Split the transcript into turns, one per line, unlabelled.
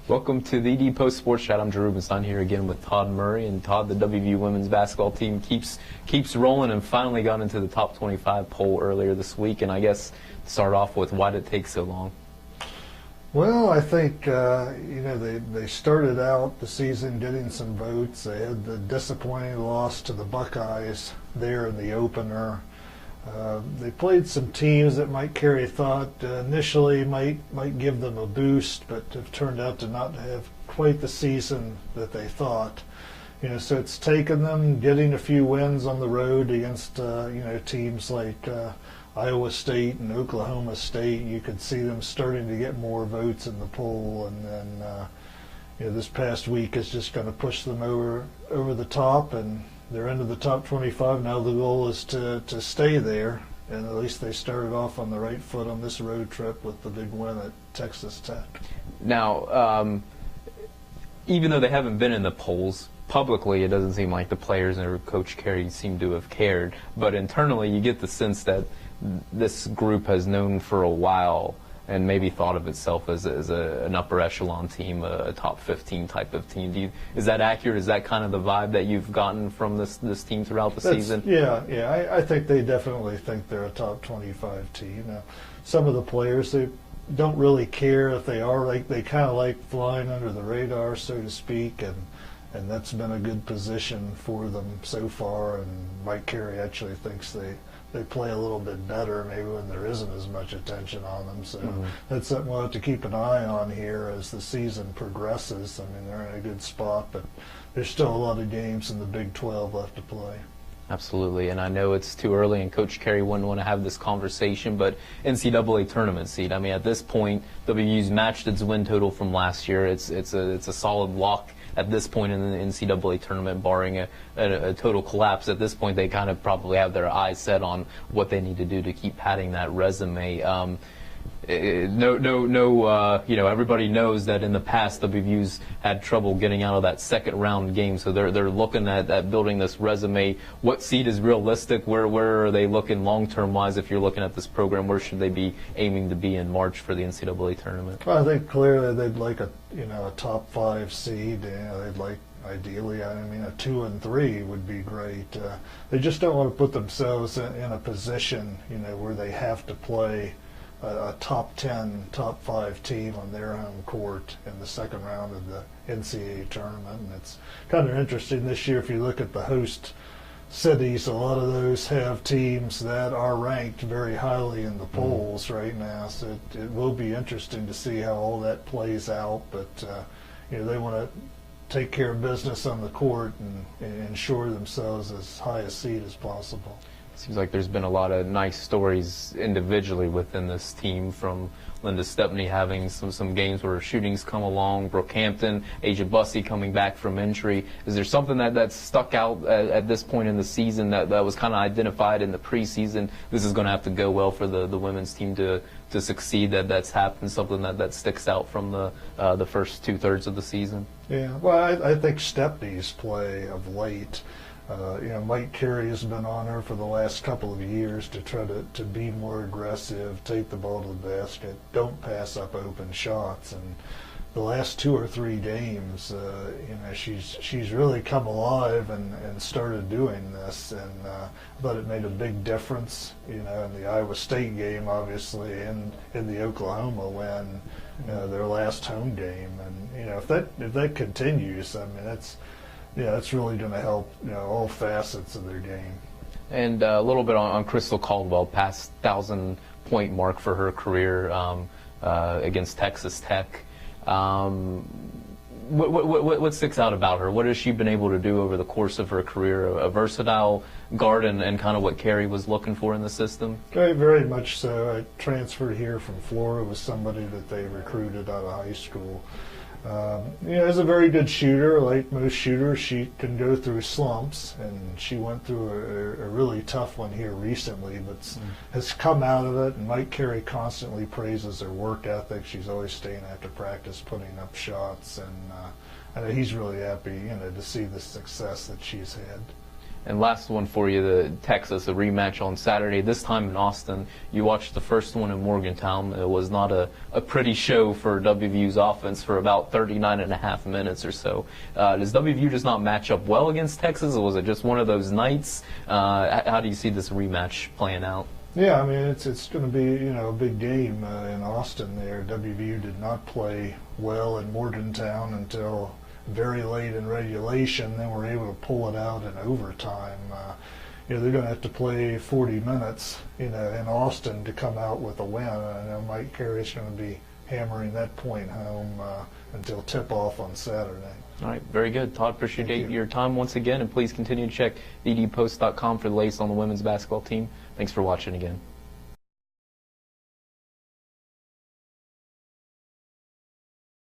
Welcome to the ED Post Sports Chat. I'm Drew Rubenstein here again with Todd Murray. And Todd, the WVU women's basketball team keeps rolling and finally got into the top 25 poll earlier this week. And I guess to start off with, why did it take so long?
Well, I think they started out the season getting some votes. They had the disappointing loss to the Buckeyes there in the opener. They played some teams that Mike Carey thought initially might give them a boost, but have turned out to not have quite the season that they thought. So it's taken them getting a few wins on the road against teams like Iowa State and Oklahoma State. You could see them starting to get more votes in the poll, and then this past week is just going to push them over the top, and they're into the top 25. Now the goal is to stay there, and at least they started off on the right foot on this road trip with the big win at Texas Tech.
Now, even though they haven't been in the polls, publicly it doesn't seem like the players or Coach Carey seem to have cared, but internally you get the sense that this group has known for a while and maybe thought of itself as an upper echelon team, a top 15 type of team. Is that accurate? Is that kind of the vibe that you've gotten from this team throughout the season?
Yeah. I think they definitely think they're a top 25 team. Some of the players, they don't really care if they are. They kind of like flying under the radar, so to speak, and that's been a good position for them so far. And Mike Carey actually thinks they play a little bit better maybe when there isn't as much attention on them. So that's something we'll have to keep an eye on here as the season progresses. I mean, they're in a good spot, but there's still a lot of games in the Big 12 left to play.
Absolutely, and I know it's too early, and Coach Carey wouldn't want to have this conversation, but NCAA tournament seed. I mean, at this point, WVU's matched its win total from last year. It's a solid lock at this point in the NCAA tournament, barring a total collapse. At this point, they kind of probably have their eyes set on what they need to do to keep padding that resume. Everybody knows that in the past WVU's had trouble getting out of that second round game, so they're looking at building this resume. What seed is realistic? Where are they looking long term wise? If you're looking at this program, where should they be aiming to be in March for the NCAA tournament?
Well, I think clearly they'd like a top 5 seed. They'd like ideally, a 2 and 3 would be great. They just don't want to put themselves in a position where they have to play a top 10, top 5 team on their home court in the second round of the NCAA tournament. And it's kind of interesting this year if you look at the host cities, a lot of those have teams that are ranked very highly in the polls right now. So it will be interesting to see how all that plays out. But they want to take care of business on the court and ensure themselves as high a seed as possible.
Seems like there's been a lot of nice stories individually within this team, from Linda Stepney having some games where shootings come along, Brookhampton, Asia Bussey coming back from injury. Is there something that's stuck out at this point in the season that was kind of identified in the preseason? This is going to have to go well for the women's team to succeed. That's happened, something that sticks out from the first 2/3 of the season?
Yeah, well, I think Stepney's play of late. Mike Carey has been on her for the last couple of years to try to be more aggressive, take the ball to the basket, don't pass up open shots. And the last 2 or 3 games, she's really come alive and started doing this. And I thought it made a big difference, in the Iowa State game, obviously, and in the Oklahoma win, their last home game. And if that continues, that's really going to help all facets of their game.
And a little bit on Crystal Caldwell, past 1,000-point mark for her career against Texas Tech. What sticks out about her? What has she been able to do over the course of her career? A versatile guard and kind of what Carey was looking for in the system?
Very, very much so. I transferred here from Florida with somebody that they recruited out of high school. Is a very good shooter. Like most shooters, she can go through slumps, and she went through a really tough one here recently, but has come out of it. And Mike Carey constantly praises her work ethic. She's always staying after practice, putting up shots, and I know he's really happy, to see the success that she's had.
And last one for you, the Texas, a rematch on Saturday, this time in Austin. You watched the first one in Morgantown. It was not a pretty show for WVU's offense for about 39.5 minutes or so. Does WVU just not match up well against Texas, or was it just one of those nights? How do you see this rematch playing out?
Yeah, I mean, it's going to be, a big game in Austin there. WVU did not play well in Morgantown until very late in regulation. Then were able to pull it out in overtime. They're going to have to play 40 minutes, in Austin to come out with a win. I know Mike Carey's going to be hammering that point home until tip-off on Saturday.
All right, very good. Todd, appreciate your time once again, and please continue to check ddpost.com for the latest on the women's basketball team. Thanks for watching again.